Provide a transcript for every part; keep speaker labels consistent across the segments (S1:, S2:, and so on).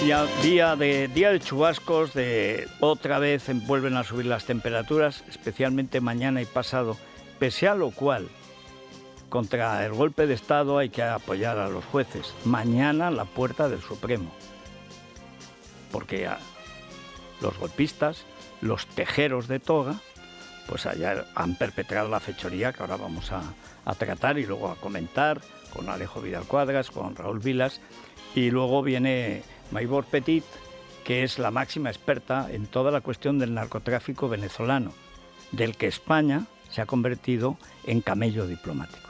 S1: Día de chubascos, otra vez vuelven a subir las temperaturas, especialmente mañana y pasado, pese a lo cual, contra el golpe de Estado hay que apoyar a los jueces. Mañana la puerta del Supremo, porque los golpistas, los tejeros de toga, pues allá han perpetrado la fechoría que ahora vamos a tratar y luego a comentar con Alejo Vidal Cuadras, con Raúl Vilas, y luego viene Maybor Petit, que es la máxima experta en toda la cuestión del narcotráfico venezolano, del que España se ha convertido en camello diplomático.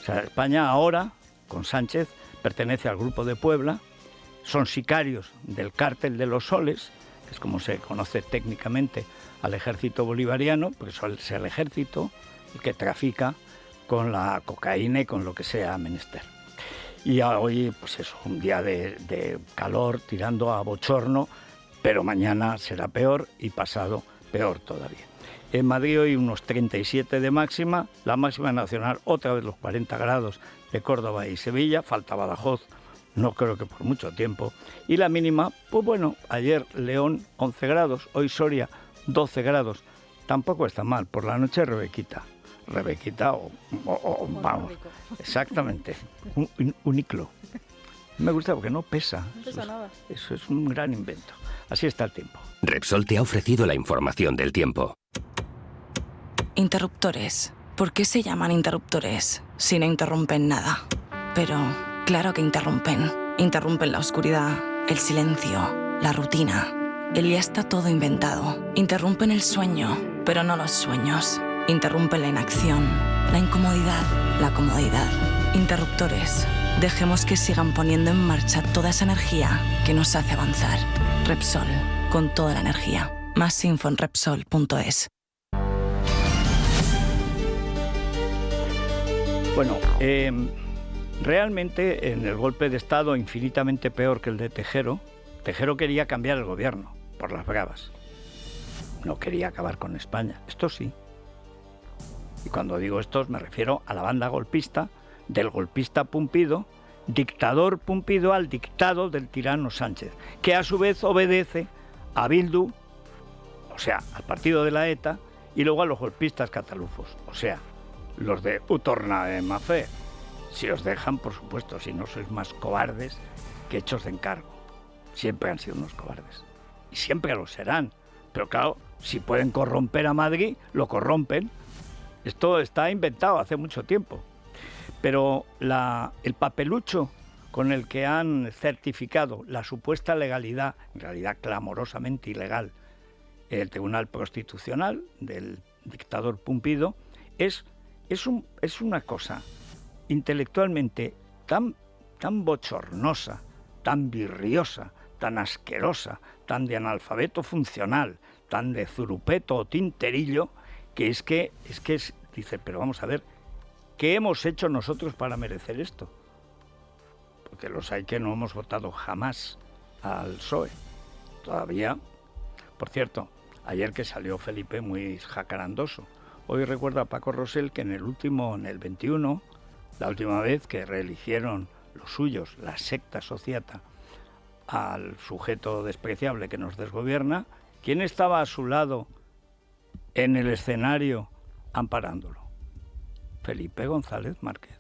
S1: O sea, España ahora, con Sánchez, pertenece al Grupo de Puebla, son sicarios del Cártel de los Soles, que es como se conoce técnicamente al ejército bolivariano, porque es el ejército el que trafica con la cocaína y con lo que sea menester. Y hoy, pues eso, un día de calor tirando a bochorno, pero mañana será peor y pasado peor todavía. En Madrid hoy unos 37 de máxima, la máxima nacional otra vez los 40 grados de Córdoba y Sevilla, falta Badajoz, no creo que por mucho tiempo. Y la mínima, pues bueno, ayer León 11 grados, hoy Soria 12 grados, tampoco está mal, por la noche Rebequita o vamos, exactamente, un iclo. Me gusta porque no pesa.
S2: No pesa nada.
S1: Eso es un gran invento. Así está el tiempo.
S3: Repsol te ha ofrecido la información del tiempo.
S4: Interruptores. ¿Por qué se llaman interruptores si no interrumpen nada? Pero claro que interrumpen. Interrumpen la oscuridad, el silencio, la rutina. El día está todo inventado. Interrumpen el sueño, pero no los sueños. Interrumpen la inacción, la incomodidad, la comodidad. Interruptores. Dejemos que sigan poniendo en marcha toda esa energía que nos hace avanzar. Repsol, con toda la energía. Más info en Repsol.es.
S1: Bueno, realmente en el golpe de Estado infinitamente peor que el de Tejero, Tejero quería cambiar el gobierno por las bravas. No quería acabar con España. Esto sí. Y cuando digo esto me refiero a la banda golpista, del golpista Pumpido, dictador Pumpido al dictado del tirano Sánchez, que a su vez obedece a Bildu, o sea, al partido de la ETA, y luego a los golpistas catalufos, o sea, los de Utorna de Mafé. Si os dejan, por supuesto, si no sois más cobardes que hechos de encargo. Siempre han sido unos cobardes. Y siempre lo serán. Pero claro, si pueden corromper a Madrid, lo corrompen. Esto está inventado hace mucho tiempo. Pero el papelucho con el que han certificado la supuesta legalidad, en realidad clamorosamente ilegal, el Tribunal Constitucional del dictador Pumpido, es una cosa intelectualmente tan bochornosa, tan virriosa, tan asquerosa, tan de analfabeto funcional, tan de zurupeto o tinterillo, que dice, pero vamos a ver, ¿qué hemos hecho nosotros para merecer esto? Porque los hay que no hemos votado jamás al PSOE. Todavía, por cierto, ayer que salió Felipe muy jacarandoso. Hoy recuerdo a Paco Rosell que en el 21, la última vez que reeligieron los suyos, la secta sociata, al sujeto despreciable que nos desgobierna, ¿quién estaba a su lado en el escenario amparándolo? Felipe González Márquez,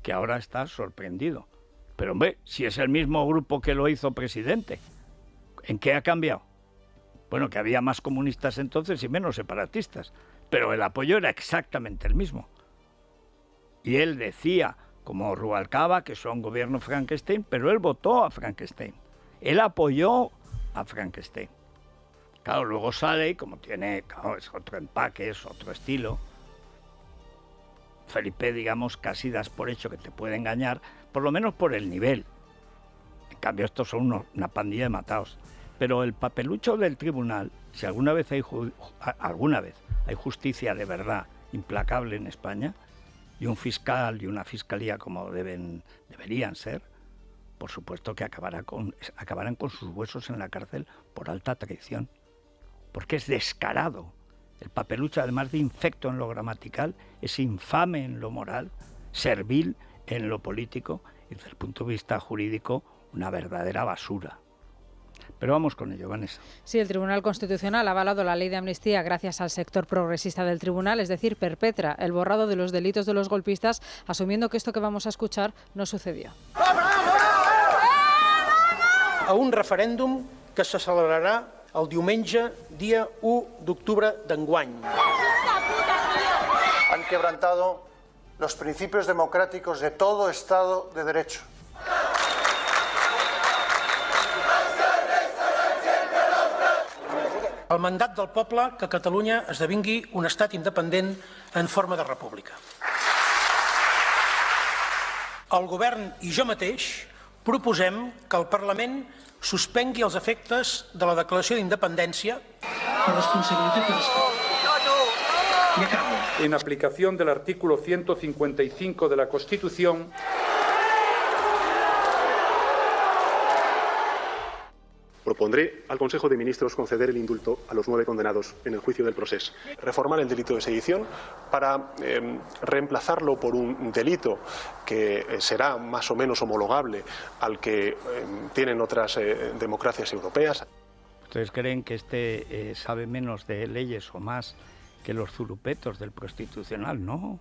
S1: que ahora está sorprendido. Pero hombre, si es el mismo grupo que lo hizo presidente, ¿en qué ha cambiado? Bueno, que había más comunistas entonces y menos separatistas, pero el apoyo era exactamente el mismo. Y él decía, como Rubalcaba, que son gobierno Frankenstein, pero él votó a Frankenstein. Él apoyó a Frankenstein. Claro, luego sale y como es otro empaque, es otro estilo. Felipe, digamos, casi das por hecho que te puede engañar, por lo menos por el nivel. En cambio, estos son una pandilla de mataos. Pero el papelucho del tribunal, si alguna vez hay justicia de verdad implacable en España, y un fiscal y una fiscalía como deberían ser, por supuesto que acabarán con sus huesos en la cárcel por alta traición. Porque es descarado. El papelucho, además de infecto en lo gramatical, es infame en lo moral, servil en lo político y desde el punto de vista jurídico una verdadera basura. Pero vamos con ello, Vanessa.
S2: Sí, el Tribunal Constitucional ha avalado la ley de amnistía gracias al sector progresista del tribunal, es decir, perpetra el borrado de los delitos de los golpistas, asumiendo que esto que vamos a escuchar no sucedió.
S5: A un referèndum que se celebrarà el diumenge, dia 1 d'octubre d'enguany.
S6: Han quebrantado los principios democráticos de todo Estado de Derecho.
S5: El mandat del poble que Catalunya esdevingui un estat independent en forma de república. El govern i jo mateix proposem que el Parlament suspengui els efectes de la declaració d'independència.
S7: En aplicación del artículo 155 de la Constitución,
S8: propondré al Consejo de Ministros conceder el indulto a los 9 condenados en el juicio del Procés. Reformar el delito de sedición para reemplazarlo por un delito que será más o menos homologable al que tienen otras democracias europeas.
S1: ¿Ustedes creen que este sabe menos de leyes o más que los zurupetos del Constitucional? No.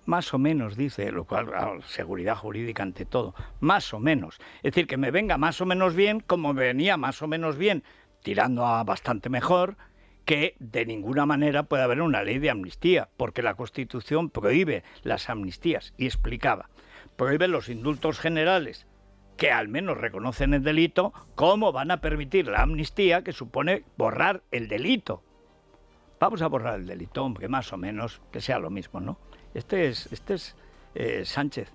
S1: Más o menos, dice, lo cual, seguridad jurídica ante todo, más o menos. Es decir, que me venga más o menos bien, como me venía más o menos bien, tirando a bastante mejor, que de ninguna manera puede haber una ley de amnistía, porque la Constitución prohíbe las amnistías, y explicaba, prohíbe los indultos generales, que al menos reconocen el delito. ¿Cómo van a permitir la amnistía, que supone borrar el delito? Vamos a borrar el delito, hombre, más o menos, que sea lo mismo, ¿no? Este es Sánchez,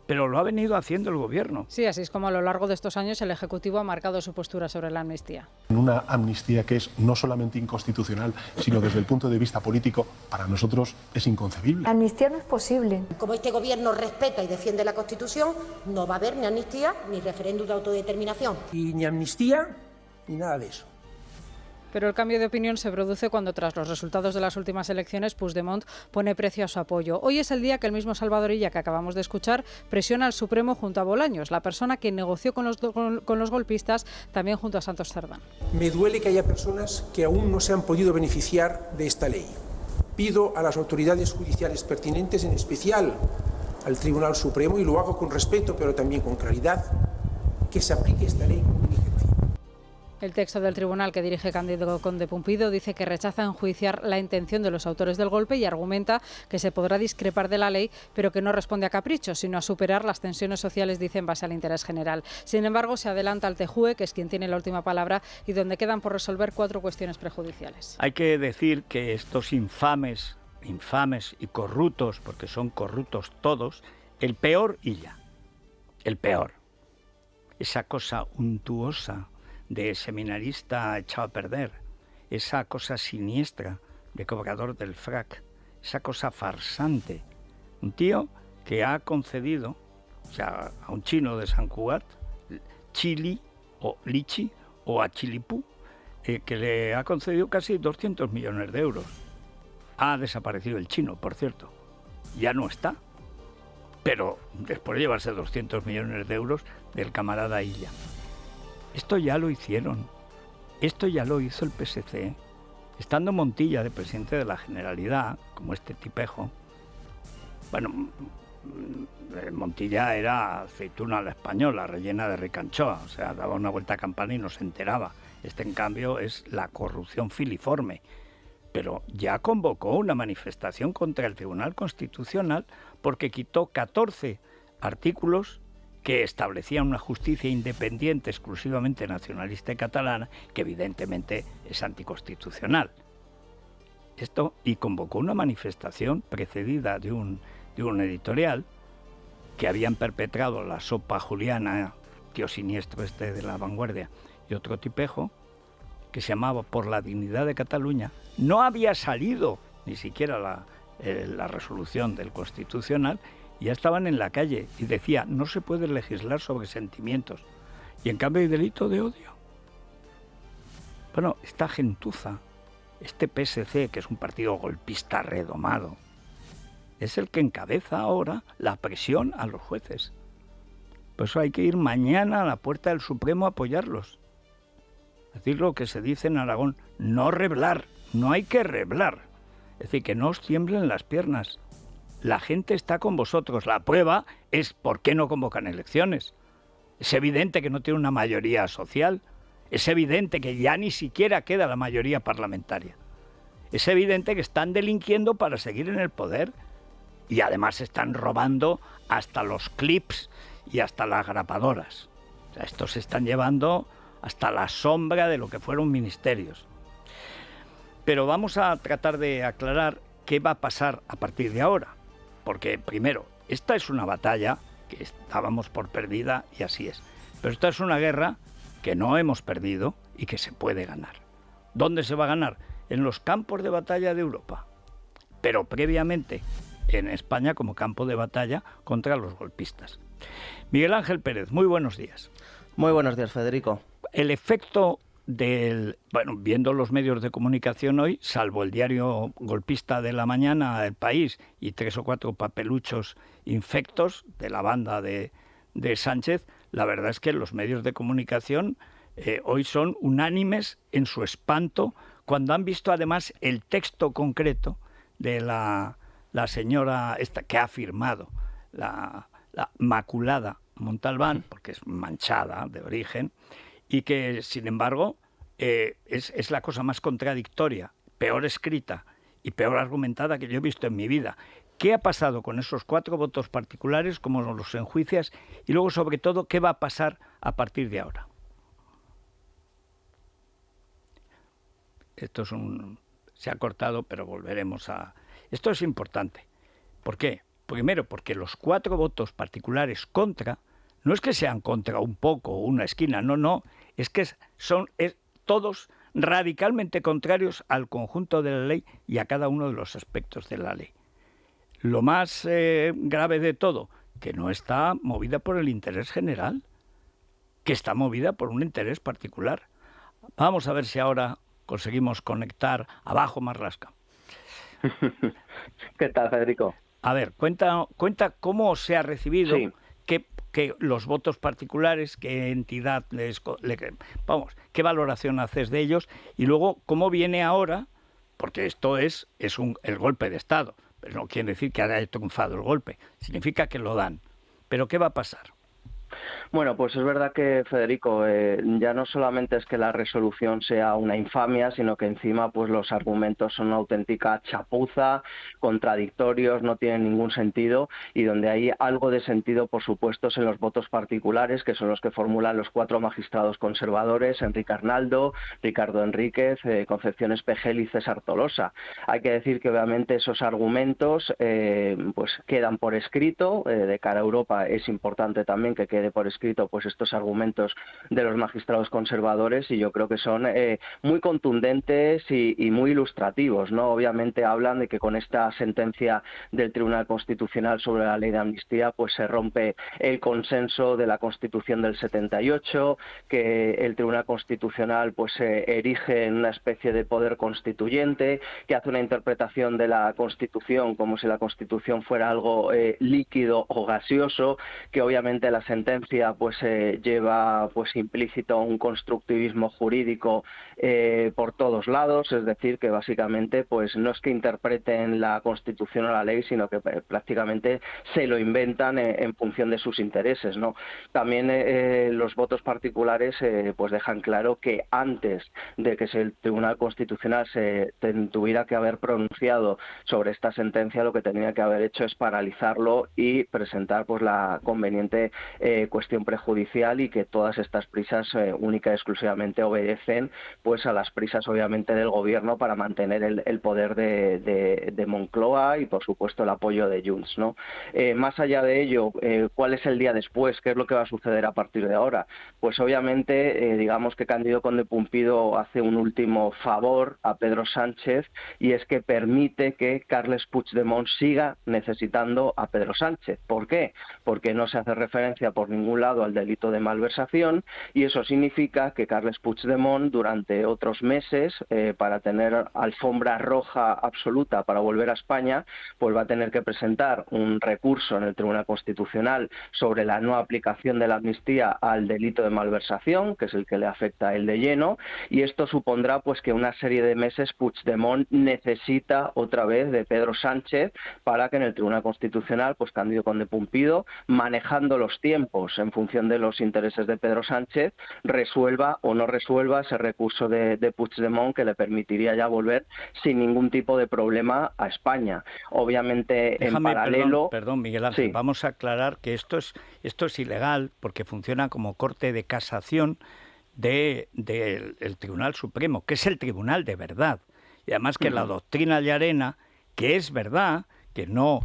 S1: pero lo ha venido haciendo el gobierno.
S2: Sí, así es como a lo largo de estos años el Ejecutivo ha marcado su postura sobre la amnistía.
S9: Una amnistía que es no solamente inconstitucional, sino desde el punto de vista político, para nosotros es inconcebible.
S10: La amnistía no es posible.
S11: Como este gobierno respeta y defiende la Constitución, no va a haber ni amnistía ni referéndum de autodeterminación.
S5: Y ni amnistía ni nada de eso.
S2: Pero el cambio de opinión se produce cuando, tras los resultados de las últimas elecciones, Puigdemont pone precio a su apoyo. Hoy es el día que el mismo Salvador Illa, que acabamos de escuchar, presiona al Supremo junto a Bolaños, la persona que negoció con los golpistas, también junto a Santos Cerdán.
S12: Me duele que haya personas que aún no se han podido beneficiar de esta ley. Pido a las autoridades judiciales pertinentes, en especial al Tribunal Supremo, y lo hago con respeto, pero también con claridad, que se aplique esta ley con diligencia.
S2: El texto del tribunal que dirige Cándido Conde Pumpido dice que rechaza enjuiciar la intención de los autores del golpe y argumenta que se podrá discrepar de la ley, pero que no responde a caprichos, sino a superar las tensiones sociales, dice, en base al interés general. Sin embargo, se adelanta al TJUE, que es quien tiene la última palabra, y donde quedan por resolver 4 cuestiones prejudiciales.
S1: Hay que decir que estos infames y corruptos, porque son corruptos todos, el peor Illa, el peor, esa cosa untuosa de seminarista echado a perder, esa cosa siniestra de cobrador del frac, esa cosa farsante, un tío que ha concedido, o sea, a un chino de San Cugat, Chili o Lichi o a Chilipú, que le ha concedido casi 200 millones de euros. Ha desaparecido el chino, por cierto, ya no está, pero después de llevarse 200 millones de euros del camarada Illa. Esto ya lo hicieron, esto ya lo hizo el PSC, estando Montilla de presidente de la Generalidad, como este tipejo. Bueno, Montilla era aceituna a la española, rellena de ricanchoa, o sea, daba una vuelta a campana y no se enteraba. Este, en cambio, es la corrupción filiforme. Pero ya convocó una manifestación contra el Tribunal Constitucional porque quitó 14 artículos que establecían una justicia independiente, exclusivamente nacionalista y catalana, que evidentemente es anticonstitucional. Esto, y convocó una manifestación precedida de un editorial que habían perpetrado la sopa juliana, tío siniestro este de La Vanguardia, y otro tipejo, que se llamaba Por la dignidad de Cataluña. No había salido ni siquiera la resolución del Constitucional, y ya estaban en la calle, y decía, no se puede legislar sobre sentimientos, y en cambio hay delito de odio. Bueno, esta gentuza, este PSC, que es un partido golpista redomado, es el que encabeza ahora la presión a los jueces. Por eso hay que ir mañana a la puerta del Supremo a apoyarlos. Decir lo que se dice en Aragón, no reblar, no hay que reblar. Es decir, que no os tiemblen las piernas. La gente está con vosotros. La prueba es por qué no convocan elecciones. Es evidente que no tiene una mayoría social. Es evidente que ya ni siquiera queda la mayoría parlamentaria. Es evidente que están delinquiendo para seguir en el poder. Y además están robando hasta los clips y hasta las grapadoras. O sea, estos se están llevando hasta la sombra de lo que fueron ministerios. Pero vamos a tratar de aclarar qué va a pasar a partir de ahora. Porque, primero, esta es una batalla que estábamos por perdida y así es. Pero esta es una guerra que no hemos perdido y que se puede ganar. ¿Dónde se va a ganar? En los campos de batalla de Europa. Pero previamente en España como campo de batalla contra los golpistas. Miguel Ángel Pérez, muy buenos días.
S10: Muy buenos días, Federico.
S1: El efecto viendo los medios de comunicación hoy, salvo el diario golpista de la mañana, El País, y 3 o 4 papeluchos infectos de la banda de Sánchez, la verdad es que los medios de comunicación hoy son unánimes en su espanto cuando han visto además el texto concreto de la señora esta que ha firmado, la maculada Montalbán, porque es manchada de origen, y que, sin embargo, es la cosa más contradictoria, peor escrita y peor argumentada que yo he visto en mi vida. ¿Qué ha pasado con esos 4 votos particulares, cómo los enjuicias? Y luego, sobre todo, ¿qué va a pasar a partir de ahora? Esto se ha cortado, pero volveremos a... Esto es importante. ¿Por qué? Primero, porque los 4 votos particulares contra, no es que sean contra un poco o una esquina, no, es que son todos radicalmente contrarios al conjunto de la ley y a cada uno de los aspectos de la ley. Lo más grave de todo, que no está movida por el interés general, que está movida por un interés particular. Vamos a ver si ahora conseguimos conectar abajo Marlaska.
S10: ¿Qué tal, Federico?
S1: A ver, cuenta cómo se ha recibido,
S10: sí,
S1: que los votos particulares, qué entidad qué valoración haces de ellos, y luego cómo viene ahora, porque esto es el golpe de Estado, pero no quiere decir que haya triunfado el golpe, significa que lo dan. Pero ¿qué va a pasar?
S10: Bueno, pues es verdad que, Federico, ya no solamente es que la resolución sea una infamia, sino que encima pues los argumentos son una auténtica chapuza, contradictorios, no tienen ningún sentido, y donde hay algo de sentido, por supuesto, es en los votos particulares, que son los que formulan los 4 magistrados conservadores, Enrique Arnaldo, Ricardo Enríquez, Concepción Espejel y César Tolosa. Hay que decir que obviamente esos argumentos pues quedan por escrito, de cara a Europa es importante también que quede por escrito pues estos argumentos de los magistrados conservadores, y yo creo que son muy contundentes y muy ilustrativos, ¿no? Obviamente hablan de que con esta sentencia del Tribunal Constitucional sobre la ley de amnistía pues se rompe el consenso de la Constitución del 78, que el Tribunal Constitucional pues se erige en una especie de poder constituyente, que hace una interpretación de la Constitución como si la Constitución fuera algo líquido o gaseoso, que obviamente la sentencia pues lleva pues implícito un constructivismo jurídico por todos lados, es decir, que básicamente pues no es que interpreten la Constitución o la ley, sino que prácticamente se lo inventan en función de sus intereses, ¿no? También los votos particulares pues dejan claro que antes de que el Tribunal Constitucional se tuviera que haber pronunciado sobre esta sentencia, lo que tendría que haber hecho es paralizarlo y presentar pues la conveniente cuestión prejudicial, y que todas estas prisas única y exclusivamente obedecen pues a las prisas obviamente del gobierno para mantener el poder de Moncloa y por supuesto el apoyo de Junts, ¿no? Más allá de ello, ¿cuál es el día después? ¿Qué es lo que va a suceder a partir de ahora? Pues obviamente digamos que Cándido Conde Pumpido hace un último favor a Pedro Sánchez, y es que permite que Carles Puigdemont siga necesitando a Pedro Sánchez. ¿Por qué? Porque no se hace referencia por ningún ningún lado al delito de malversación, y eso significa que Carles Puigdemont durante otros meses, para tener alfombra roja absoluta para volver a España, pues va a tener que presentar un recurso en el Tribunal Constitucional sobre la no aplicación de la amnistía al delito de malversación, que es el que le afecta a él de lleno, y esto supondrá pues que una serie de meses Puigdemont necesita otra vez de Pedro Sánchez para que en el Tribunal Constitucional, pues Cándido Conde Pumpido, manejando los tiempos en función de los intereses de Pedro Sánchez, resuelva o no resuelva ese recurso de Puigdemont que le permitiría ya volver sin ningún tipo de problema a España. Obviamente, en paralelo...
S1: Perdón, Miguel Ángel,
S10: sí.
S1: Vamos a aclarar que esto es ilegal porque funciona como corte de casación del Tribunal Supremo, que es el tribunal de verdad. Y además que la doctrina Llarena, que es verdad, que no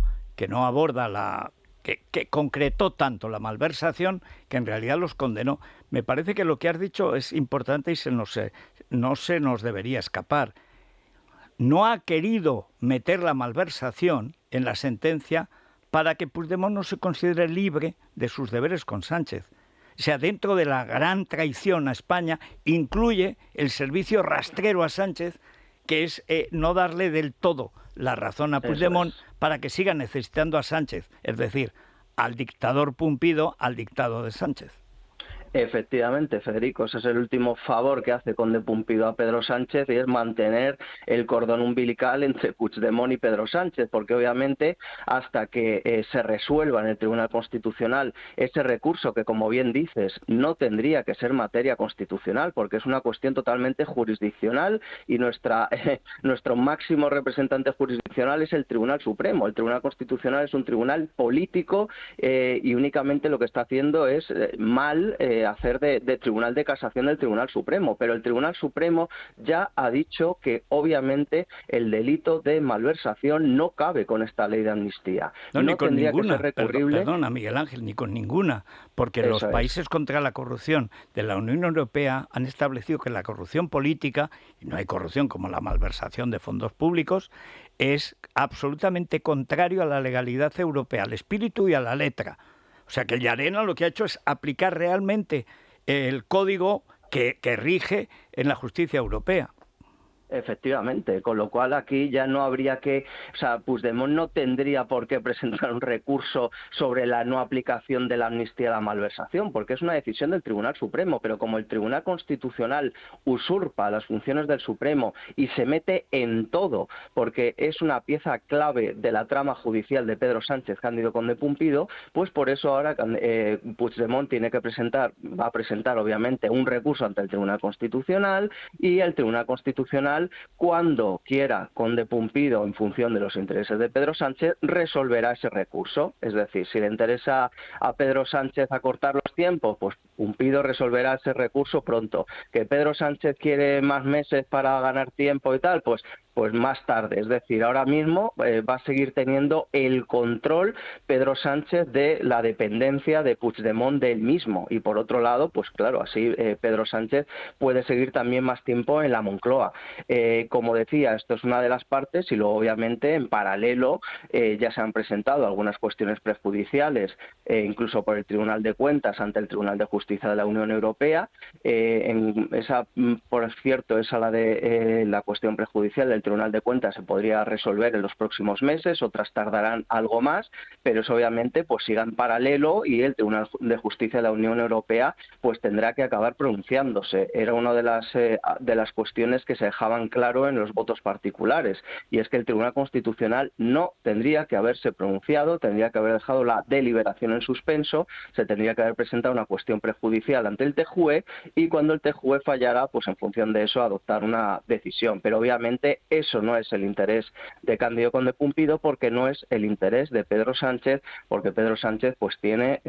S1: aborda que concretó tanto la malversación, que en realidad los condenó. Me parece que lo que has dicho es importante y no se nos debería escapar. No ha querido meter la malversación en la sentencia para que Puigdemont no se considere libre de sus deberes con Sánchez. O sea, dentro de la gran traición a España incluye el servicio rastrero a Sánchez, que es no darle del todo la razón a Puigdemont para que siga necesitando a Sánchez, es decir, al dictador Pumpido, al dictado de Sánchez.
S10: Efectivamente, Federico, ese es el último favor que hace Conde Pumpido a Pedro Sánchez, y es mantener el cordón umbilical entre Puigdemont y Pedro Sánchez, porque obviamente hasta que se resuelva en el Tribunal Constitucional ese recurso que, como bien dices, no tendría que ser materia constitucional, porque es una cuestión totalmente jurisdiccional, y nuestro máximo representante jurisdiccional es el Tribunal Supremo. El Tribunal Constitucional es un tribunal político y únicamente lo que está haciendo es hacer de Tribunal de Casación del Tribunal Supremo, pero el Tribunal Supremo ya ha dicho que obviamente el delito de malversación no cabe con esta ley de amnistía.
S1: No
S10: tendría
S1: ninguna,
S10: que ser recurrible.
S1: Perdona, Miguel Ángel, ni con ninguna, porque los países contra la corrupción de la Unión Europea han establecido que la corrupción política, y no hay corrupción como la malversación de fondos públicos, es absolutamente contrario a la legalidad europea, al espíritu y a la letra. O sea que el Llarena lo que ha hecho es aplicar realmente el código que rige en la justicia europea.
S10: Efectivamente, con lo cual aquí ya no habría que, o sea, Puigdemont no tendría por qué presentar un recurso sobre la no aplicación de la amnistía a la malversación, porque es una decisión del Tribunal Supremo, pero como el Tribunal Constitucional usurpa las funciones del Supremo y se mete en todo, porque es una pieza clave de la trama judicial de Pedro Sánchez, Cándido Conde Pumpido, pues por eso ahora Puigdemont va a presentar obviamente un recurso ante el Tribunal Constitucional, y el Tribunal Constitucional, cuando quiera Conde Pumpido, en función de los intereses de Pedro Sánchez, resolverá ese recurso. Es decir, si le interesa a Pedro Sánchez acortar los tiempos, pues Pumpido resolverá ese recurso pronto. Que Pedro Sánchez quiere más meses para ganar tiempo y tal, pues más tarde. Es decir, ahora mismo va a seguir teniendo el control Pedro Sánchez de la dependencia de Puigdemont de él mismo, y por otro lado, pues claro, así Pedro Sánchez puede seguir también más tiempo en la Moncloa. Como decía, esto es una de las partes, y luego obviamente en paralelo ya se han presentado algunas cuestiones prejudiciales, incluso por el Tribunal de Cuentas ante el Tribunal de Justicia de la Unión Europea. Por cierto, la cuestión prejudicial del Tribunal de Cuentas se podría resolver en los próximos meses, otras tardarán algo más, pero eso obviamente pues siga en paralelo, y el Tribunal de Justicia de la Unión Europea pues tendrá que acabar pronunciándose. Era una de las cuestiones que se dejaban claro en los votos particulares, y es que el Tribunal Constitucional no tendría que haberse pronunciado, tendría que haber dejado la deliberación en suspenso, se tendría que haber presentado una cuestión prejudicial ante el TJUE, y cuando el TJUE fallara, pues en función de eso adoptar una decisión. Pero obviamente eso no es el interés de Cándido Conde Pumpido, porque no es el interés de Pedro Sánchez, porque Pedro Sánchez pues tiene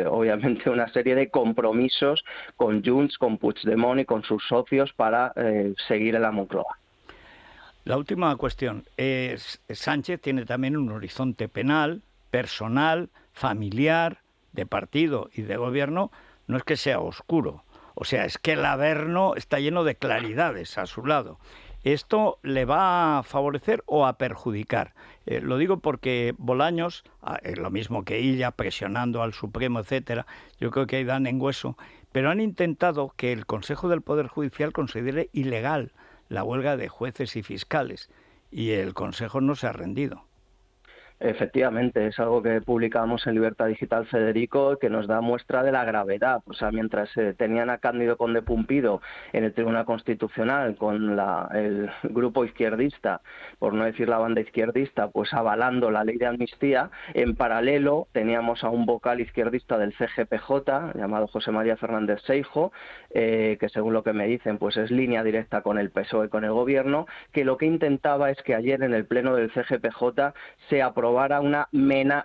S10: obviamente una serie de compromisos con Junts, con Puigdemont y con sus socios para seguir en la Moncloa.
S1: La última cuestión es: Sánchez tiene también un horizonte penal, personal, familiar, de partido y de gobierno. No es que sea oscuro, o sea, es que el Averno está lleno de claridades a su lado. ¿Esto le va a favorecer o a perjudicar? Lo digo porque Bolaños, lo mismo que Illa, presionando al Supremo, etcétera, yo creo que ahí dan en hueso, pero han intentado que el Consejo del Poder Judicial considere ilegal la huelga de jueces y fiscales, y el Consejo no se ha rendido.
S10: Efectivamente, es algo que publicamos en Libertad Digital, Federico, que nos da muestra de la gravedad. O sea, mientras tenían a Cándido Conde Pumpido en el Tribunal Constitucional con el grupo izquierdista, por no decir la banda izquierdista, pues avalando la ley de amnistía, en paralelo teníamos a un vocal izquierdista del CGPJ, llamado José María Fernández Seijo, que según lo que me dicen, pues es línea directa con el PSOE, con el gobierno, que lo que intentaba es que ayer en el pleno del CGPJ se aprobara una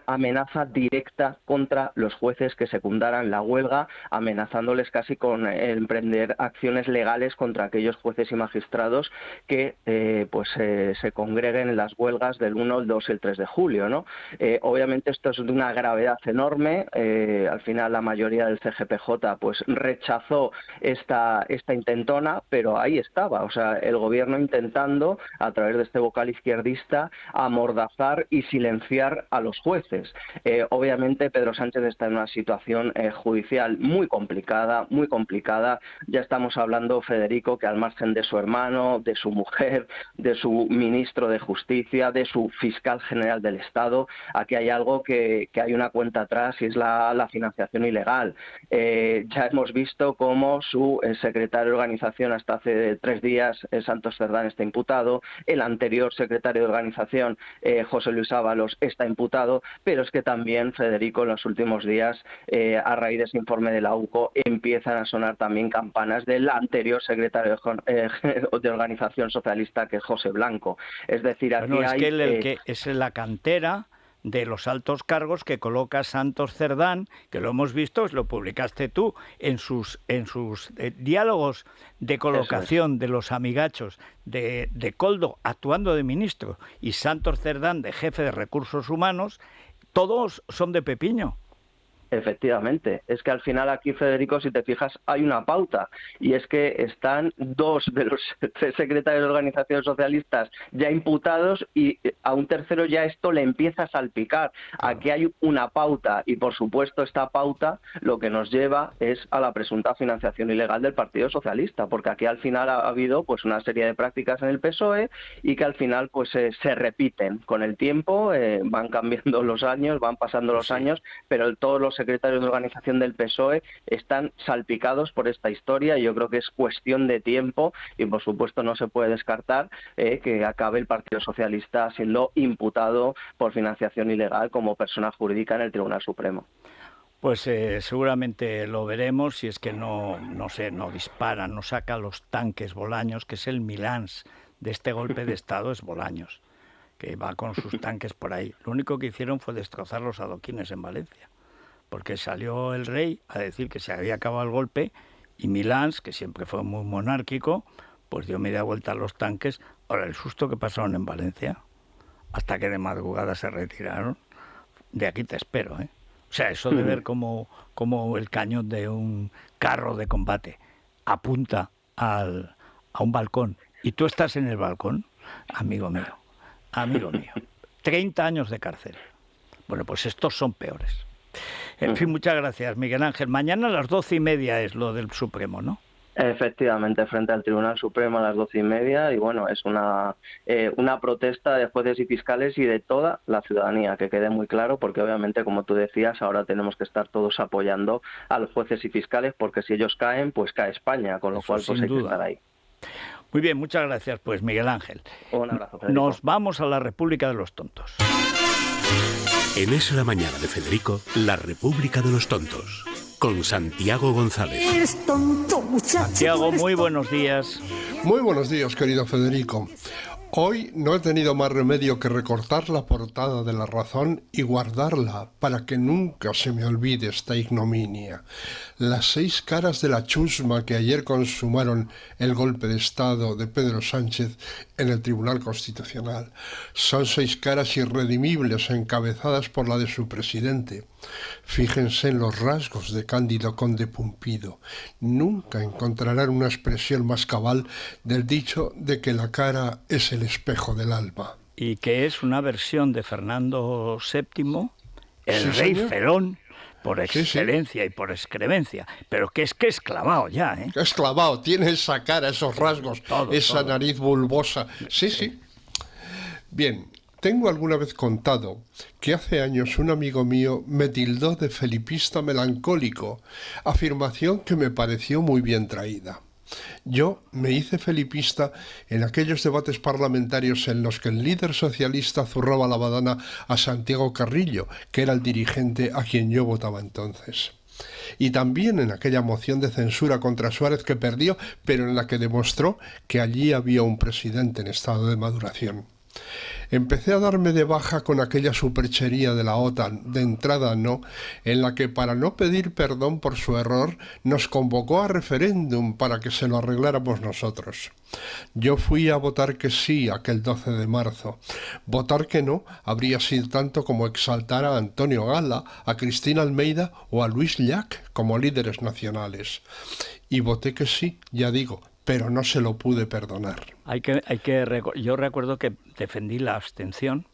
S10: amenaza directa contra los jueces que secundaran la huelga, amenazándoles casi con emprender acciones legales contra aquellos jueces y magistrados que se congreguen en las huelgas del 1, el 2 y el 3 de julio, ¿no? Obviamente esto es de una gravedad enorme. Al final la mayoría del CGPJ pues rechazó esta intentona, pero ahí estaba, o sea, el gobierno intentando, a través de este vocal izquierdista, amordazar y silenciar a los jueces. Obviamente Pedro Sánchez está en una situación judicial muy complicada. Ya estamos hablando, Federico, que al margen de su hermano, de su mujer, de su ministro de Justicia, de su fiscal general del Estado, aquí hay algo que hay una cuenta atrás, y es la financiación ilegal. Ya hemos visto cómo su secretario de organización hasta hace 3 días, Santos Cerdán, está imputado. El anterior secretario de organización, José Luis Ábalos, está imputado, pero es que también, Federico, en los últimos días, a raíz de ese informe de la UCO, empiezan a sonar también campanas del anterior secretario de organización socialista, que es José Blanco. Es decir, aquí
S1: es que el que es la cantera de los altos cargos que coloca Santos Cerdán, que lo hemos visto, lo publicaste tú, en sus diálogos de colocación de los amigachos de Koldo actuando de ministro y Santos Cerdán de jefe de recursos humanos, todos son de Pepiño.
S10: Efectivamente, es que al final aquí, Federico, si te fijas, hay una pauta, y es que están 2 de los 3 secretarios de organizaciones socialistas ya imputados, y a un tercero ya esto le empieza a salpicar. Aquí hay una pauta, y por supuesto esta pauta lo que nos lleva es a la presunta financiación ilegal del Partido Socialista, porque aquí al final ha habido pues una serie de prácticas en el PSOE y que al final pues se repiten con el tiempo, van cambiando los años, van pasando los años, pero todos los secretarios de organización del PSOE están salpicados por esta historia, y yo creo que es cuestión de tiempo, y por supuesto no se puede descartar que acabe el Partido Socialista siendo imputado por financiación ilegal como persona jurídica en el Tribunal Supremo.
S1: Pues seguramente lo veremos, si es que no dispara, no saca los tanques Bolaños, que es el Milans de este golpe de Estado, es Bolaños, que va con sus tanques por ahí. Lo único que hicieron fue destrozar los adoquines en Valencia, porque salió el rey a decir que se había acabado el golpe, y Milans, que siempre fue muy monárquico, pues dio media vuelta a los tanques. Ahora, el susto que pasaron en Valencia, hasta que de madrugada se retiraron, de aquí te espero, ¿eh? O sea, eso de ver como el cañón de un carro de combate apunta a un balcón, y tú estás en el balcón, amigo mío, 30 años de cárcel. Bueno, pues estos son peores. En fin, muchas gracias, Miguel Ángel. Mañana a las 12:30 es lo del Supremo, ¿no?
S10: Efectivamente, frente al Tribunal Supremo a las 12:30, y bueno, es una protesta de jueces y fiscales y de toda la ciudadanía, que quede muy claro, porque obviamente, como tú decías, ahora tenemos que estar todos apoyando a los jueces y fiscales, porque si ellos caen, pues cae España, con lo cual pues hay que estar ahí.
S1: Muy bien, muchas gracias, pues, Miguel Ángel.
S10: Un abrazo, Federico.
S1: Nos vamos a la República de los Tontos.
S3: En Es la Mañana de Federico, la República de los Tontos, con Santiago González.
S13: Eres tonto, muchacho.
S1: Santiago, muy buenos días.
S14: Muy buenos días, querido Federico. Hoy no he tenido más remedio que recortar la portada de La Razón y guardarla para que nunca se me olvide esta ignominia. Las 6 caras de la chusma que ayer consumaron el golpe de Estado de Pedro Sánchez en el Tribunal Constitucional. Son 6 caras irredimibles encabezadas por la de su presidente. Fíjense en los rasgos de Cándido Conde Pumpido. Nunca encontrarán una expresión más cabal del dicho de que la cara es el espejo del alma.
S1: Y que es una versión de Fernando VII, el
S14: Sí,
S1: rey
S14: señor.
S1: Cerón, por
S14: Sí, sí.
S1: excelencia y por excremencia, pero que es clavado ya, ¿eh?
S14: Es clavado, tiene esa cara, esos rasgos,
S1: Todo,
S14: esa
S1: todo.
S14: nariz bulbosa. Sí, sí. Bien, tengo alguna vez contado que hace años un amigo mío me tildó de felipista melancólico, afirmación que me pareció muy bien traída. Yo me hice felipista en aquellos debates parlamentarios en los que el líder socialista zurraba la badana a Santiago Carrillo, que era el dirigente a quien yo votaba entonces. Y también en aquella moción de censura contra Suárez que perdió, pero en la que demostró que allí había un presidente en estado de maduración. Empecé a darme de baja con aquella superchería de la OTAN, de entrada no, en la que para no pedir perdón por su error nos convocó a referéndum para que se lo arregláramos nosotros. Yo fui a votar que sí aquel 12 de marzo. Votar que no habría sido tanto como exaltar a Antonio Gala, a Cristina Almeida o a Luis Llach como líderes nacionales. Y voté que sí, ya digo, pero no se lo pude perdonar.
S1: Yo recuerdo que defendí la abstención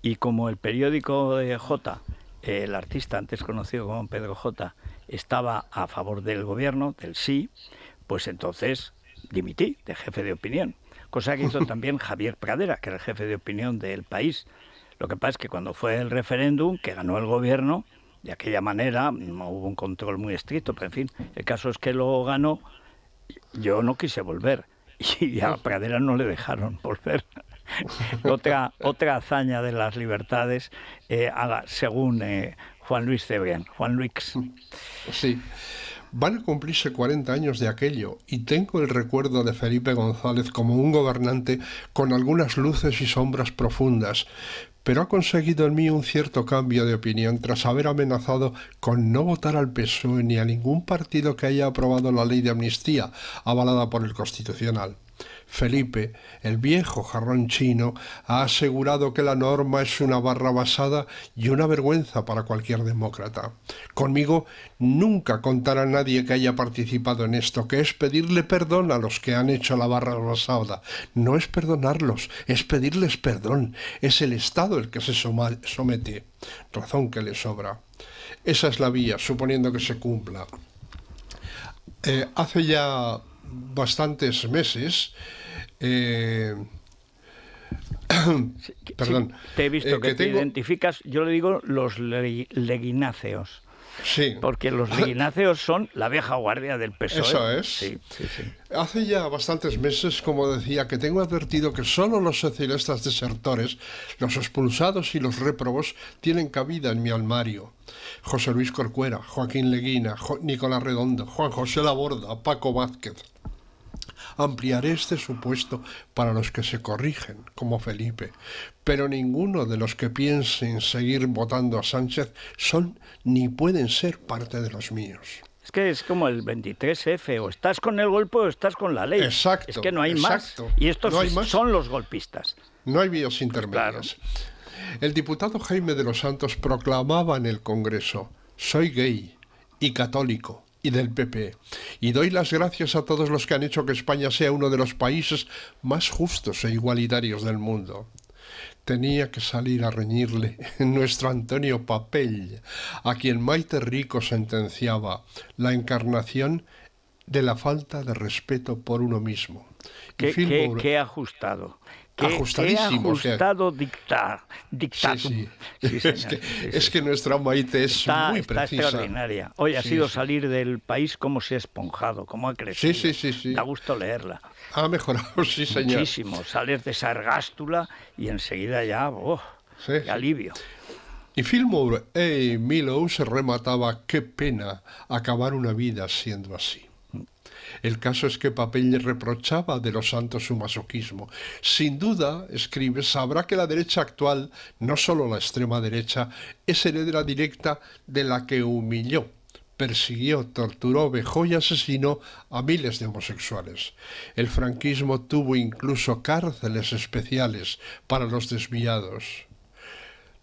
S1: y como el periódico de J, el artista antes conocido como Pedro J, estaba a favor del gobierno, del sí, pues entonces dimití de jefe de opinión, cosa que hizo también Javier Pradera, que era el jefe de opinión del País. Lo que pasa es que cuando fue el referéndum, que ganó el gobierno, de aquella manera, no hubo un control muy estricto, pero en fin, el caso es que lo ganó. Yo no quise volver y a Pradera no le dejaron volver. otra hazaña de las libertades, según Juan Luis Cebrián, Juan Luis.
S14: Sí. Van a cumplirse 40 años de aquello y tengo el recuerdo de Felipe González como un gobernante con algunas luces y sombras profundas, pero ha conseguido en mí un cierto cambio de opinión tras haber amenazado con no votar al PSOE ni a ningún partido que haya aprobado la ley de amnistía avalada por el Constitucional. Felipe, el viejo jarrón chino, ha asegurado que la norma es una barra basada y una vergüenza para cualquier demócrata. Conmigo nunca contará nadie que haya participado en esto, que es pedirle perdón a los que han hecho la barra basada. No es perdonarlos, es pedirles perdón. Es el Estado el que se somete. Razón que le sobra. Esa es la vía, suponiendo que se cumpla. Hace ya bastantes meses, perdón,
S1: te he visto que te
S14: tengo...
S1: identificas, yo le digo los leguináceos.
S14: Sí.
S1: Porque los leguináceos son la vieja guardia del PSOE.
S14: Eso es.
S1: Sí, sí, sí.
S14: Hace ya bastantes meses, como decía, que tengo advertido que solo los socialistas desertores, los expulsados y los réprobos tienen cabida en mi armario. José Luis Corcuera, Joaquín Leguina, Nicolás Redondo, Juan José Laborda, Paco Vázquez. Ampliaré este supuesto para los que se corrigen, como Felipe, pero ninguno de los que piensen seguir votando a Sánchez son ni pueden ser parte de los míos.
S1: Es que es como el 23F, o estás con el golpe o estás con la ley.
S14: Exacto.
S1: Es que no hay
S14: exacto.
S1: más. Y estos
S14: ¿No hay más?
S1: Son los golpistas.
S14: No hay vías intermedias. Claro. El diputado Jaime de los Santos proclamaba en el Congreso: soy gay y católico y del PP, y doy las gracias a todos los que han hecho que España sea uno de los países más justos e igualitarios del mundo. Tenía que salir a reñirle nuestro Antonio Papell, a quien Maite Rico sentenciaba la encarnación de la falta de respeto por uno mismo.
S1: Qué ajustado.
S14: Ajustadísimo.
S1: Qué ajustado dictatum.
S14: Sí.
S1: Sí, señor.
S14: Es que nuestra Maite es muy precisa.
S1: Está extraordinaria. Hoy ha sido salir del país como se ha esponjado, como ha crecido.
S14: Sí.
S1: Da gusto leerla.
S14: Ha mejorado, sí, señor.
S1: Muchísimo. Sales de esa ergástula y enseguida ya, qué alivio.
S14: Y Fillmore A. Milo se remataba: qué pena acabar una vida siendo así. El caso es que Papell reprochaba de los Santos su masoquismo. Sin duda, escribe, sabrá que la derecha actual, no solo la extrema derecha, es heredera directa de la que humilló, persiguió, torturó, vejó y asesinó a miles de homosexuales. El franquismo tuvo incluso cárceles especiales para los desviados.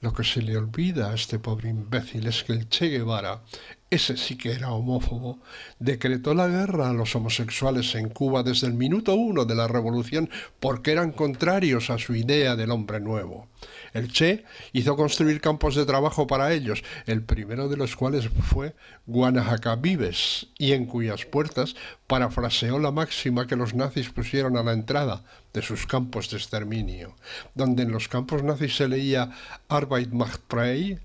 S14: Lo que se le olvida a este pobre imbécil es que el Che Guevara, ese sí que era homófobo, decretó la guerra a los homosexuales en Cuba desde el minuto 1 de la revolución porque eran contrarios a su idea del hombre nuevo. El Che hizo construir campos de trabajo para ellos, el primero de los cuales fue Guanajacavives, y en cuyas puertas parafraseó la máxima que los nazis pusieron a la entrada de sus campos de exterminio, donde en los campos nazis se leía Arbeit macht frei,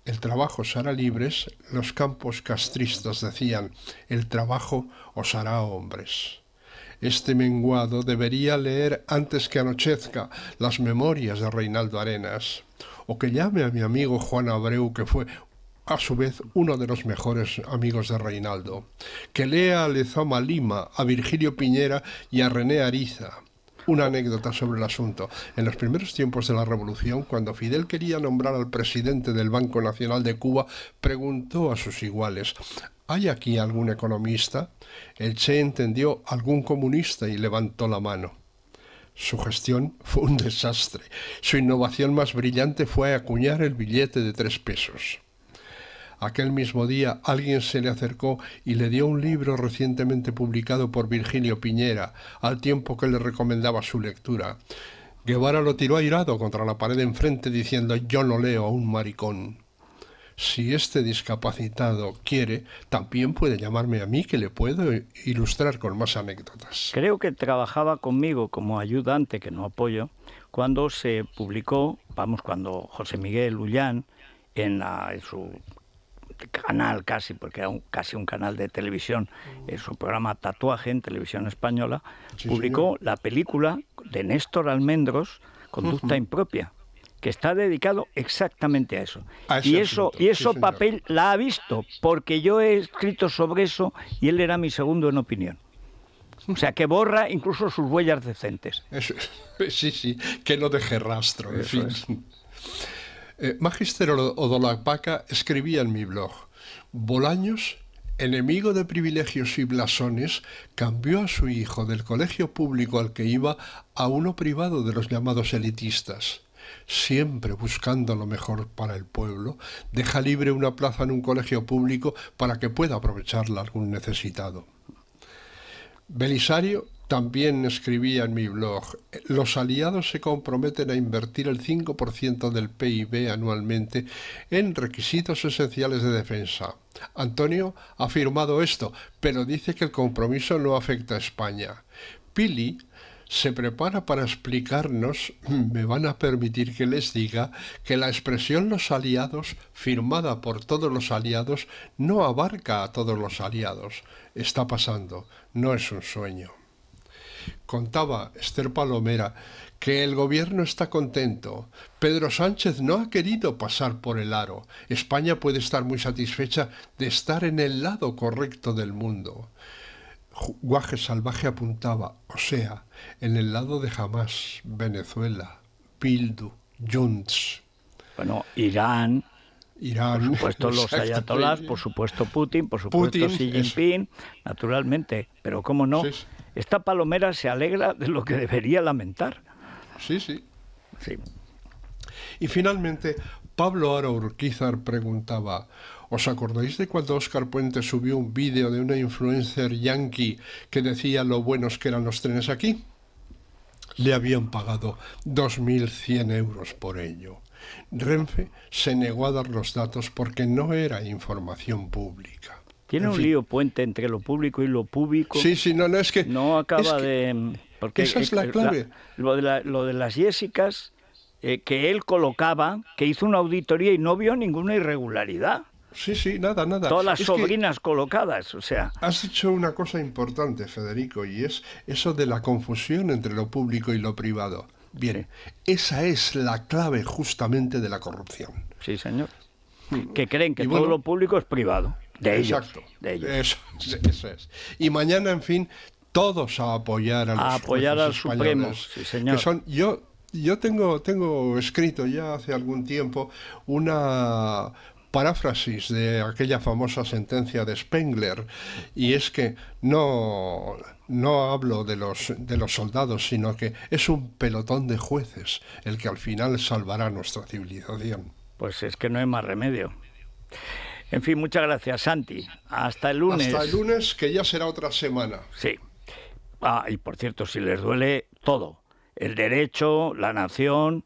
S14: el trabajo os hará libres, los campos castristas decían, el trabajo os hará hombres. Este menguado debería leer antes que anochezca las memorias de Reinaldo Arenas, o que llame a mi amigo Juan Abreu, que fue a su vez uno de los mejores amigos de Reinaldo, que lea a Lezama Lima, a Virgilio Piñera y a René Ariza. Una anécdota sobre el asunto. En los primeros tiempos de la Revolución, cuando Fidel quería nombrar al presidente del Banco Nacional de Cuba, preguntó a sus iguales: ¿hay aquí algún economista? El Che entendió algún comunista y levantó la mano. Su gestión fue un desastre. Su innovación más brillante fue acuñar el billete de 3 pesos. Aquel mismo día alguien se le acercó y le dio un libro recientemente publicado por Virgilio Piñera, al tiempo que le recomendaba su lectura. Guevara lo tiró airado contra la pared de enfrente diciendo: yo no leo a un maricón. Si este discapacitado quiere, también puede llamarme a mí, que le puedo ilustrar con más anécdotas.
S1: Creo que trabajaba conmigo como ayudante, que no apoyo, cuando se publicó, cuando José Miguel Ullán, en su canal casi, porque era casi un canal de televisión, en su programa Tatuaje en Televisión Española, sí, publicó la película de Néstor Almendros, Conducta Impropia, que está dedicado exactamente a eso. Y eso papel la ha visto, porque yo he escrito sobre eso y él era mi segundo en opinión. O sea, que borra incluso sus huellas decentes.
S14: Eso, sí, que no deje rastro, en fin. Magister Odolapaca escribía en mi blog: Bolaños, enemigo de privilegios y blasones, cambió a su hijo del colegio público al que iba a uno privado de los llamados elitistas. Siempre buscando lo mejor para el pueblo, deja libre una plaza en un colegio público para que pueda aprovecharla algún necesitado. Belisario también escribía en mi blog: los aliados se comprometen a invertir el 5% del PIB anualmente en requisitos esenciales de defensa. Antonio ha afirmado esto, pero dice que el compromiso no afecta a España. Pili se prepara para explicarnos, me van a permitir que les diga, que la expresión los aliados, firmada por todos los aliados, no abarca a todos los aliados. Está pasando, no es un sueño. Contaba Esther Palomera que el gobierno está contento. Pedro Sánchez no ha querido pasar por el aro. España puede estar muy satisfecha de estar en el lado correcto del mundo. Guaje Salvaje apuntaba, o sea, en el lado de Hamas, Venezuela, Bildu, Junts.
S1: Bueno, Irán, por supuesto los ayatolás, por supuesto Putin, por supuesto Xi Jinping, naturalmente, pero cómo no, sí. Esta Palomera se alegra de lo que debería lamentar.
S14: Sí. Y finalmente, Pablo Aro Urquizar preguntaba: ¿os acordáis de cuando Óscar Puente subió un vídeo de una influencer yanqui que decía lo buenos que eran los trenes aquí? Le habían pagado 2.100 euros por ello. Renfe se negó a dar los datos porque no era información pública.
S1: Tiene un lío Puente entre lo público y lo público.
S14: Sí, no, es que...
S1: No acaba de... Porque
S14: esa es la clave.
S1: Lo de las Jessicas, que él colocaba, que hizo una auditoría y no vio ninguna irregularidad.
S14: Sí, nada.
S1: Todas las sobrinas colocadas, o sea...
S14: Has dicho una cosa importante, Federico, y es eso de la confusión entre lo público y lo privado. Bien, esa es la clave justamente de la corrupción.
S1: Sí, señor. Que creen que todo lo público es privado. De ellos.
S14: Exacto.
S1: De ellos.
S14: Eso es. Y mañana, en fin, todos a apoyar a los jueces
S1: al Supremo, sí, señor.
S14: Que son, yo tengo escrito ya hace algún tiempo una paráfrasis de aquella famosa sentencia de Spengler, y es que no hablo de los soldados, sino que es un pelotón de jueces el que al final salvará nuestra civilización.
S1: Pues es que no hay más remedio. En fin, muchas gracias, Santi. Hasta el lunes.
S14: Hasta el lunes, que ya será otra semana.
S1: Sí. Y por cierto, si les duele todo, el derecho, la nación,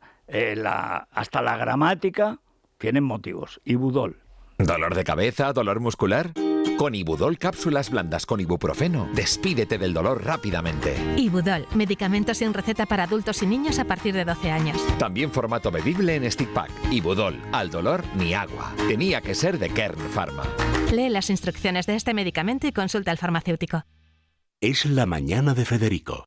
S1: hasta la gramática, tienen motivos. Ibudol.
S13: ¿Dolor de cabeza? ¿Dolor muscular? Con Ibudol cápsulas blandas con ibuprofeno, despídete del dolor rápidamente.
S15: Ibudol, medicamento sin receta para adultos y niños a partir de 12 años.
S13: También formato bebible en stick pack. Ibudol, al dolor ni agua. Tenía que ser de Kern Pharma.
S15: Lee las instrucciones de este medicamento y consulta al farmacéutico.
S3: Es la mañana de Federico,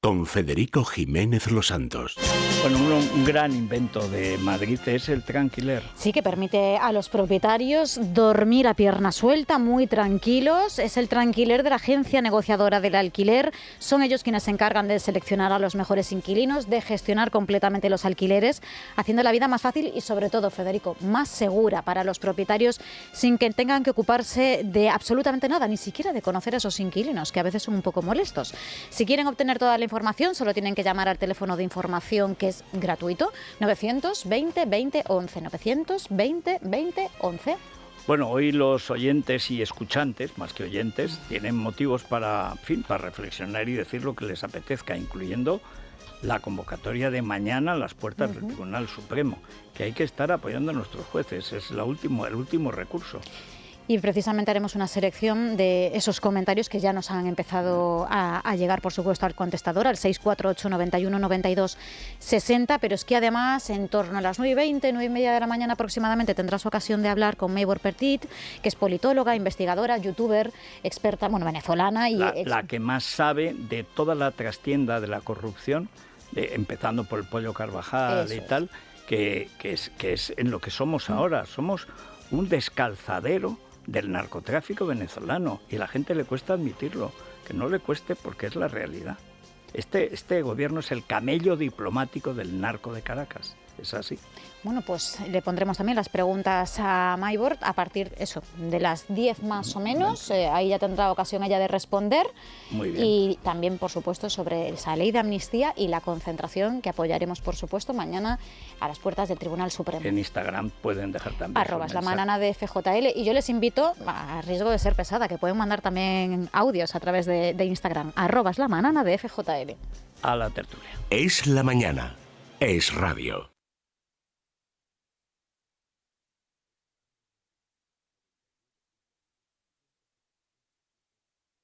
S3: con Federico Jiménez Los Santos.
S1: Bueno, un gran invento de Madrid es el Tranquiler.
S16: Sí, que permite a los propietarios dormir a pierna suelta, muy tranquilos. Es el Tranquiler de la agencia negociadora del alquiler. Son ellos quienes se encargan de seleccionar a los mejores inquilinos, de gestionar completamente los alquileres, haciendo la vida más fácil y, sobre todo, Federico, más segura para los propietarios, sin que tengan que ocuparse de absolutamente nada, ni siquiera de conocer a esos inquilinos, que a veces son un poco molestos. Si quieren obtener toda la información, solo tienen que llamar al teléfono de información, que es gratuito, 920 20 11, 920 20 11.
S1: Bueno, hoy los oyentes y escuchantes, más que oyentes, tienen motivos para reflexionar y decir lo que les apetezca, incluyendo la convocatoria de mañana a las puertas del Tribunal Supremo, que hay que estar apoyando a nuestros jueces, es el último recurso.
S16: Y precisamente haremos una selección de esos comentarios que ya nos han empezado a llegar, por supuesto, al contestador, al 648 91 92 60, pero es que además en torno a las 9:20, 9:30 de la mañana aproximadamente tendrás ocasión de hablar con Maybor Petit, que es politóloga, investigadora, youtuber, experta, venezolana. Y
S1: la que más sabe de toda la trastienda de la corrupción, empezando por el Pollo Carvajal y tal, que es en lo que somos ahora. Somos un descalzadero del narcotráfico venezolano, y a la gente le cuesta admitirlo, que no le cueste porque es la realidad. Este gobierno es el camello diplomático del narco de Caracas, es así.
S16: Bueno, pues le pondremos también las preguntas a Maybor a partir de las 10 más o menos. Ahí ya tendrá ocasión ella de responder.
S1: Muy bien.
S16: Y también, por supuesto, sobre esa ley de amnistía y la concentración que apoyaremos, por supuesto, mañana a las puertas del Tribunal Supremo.
S1: En Instagram pueden dejar también
S16: @lamanana de FJL. Y yo les invito, a riesgo de ser pesada, que pueden mandar también audios a través de Instagram, @lamanana de FJL.
S1: A la tertulia.
S3: Es la mañana. Es radio.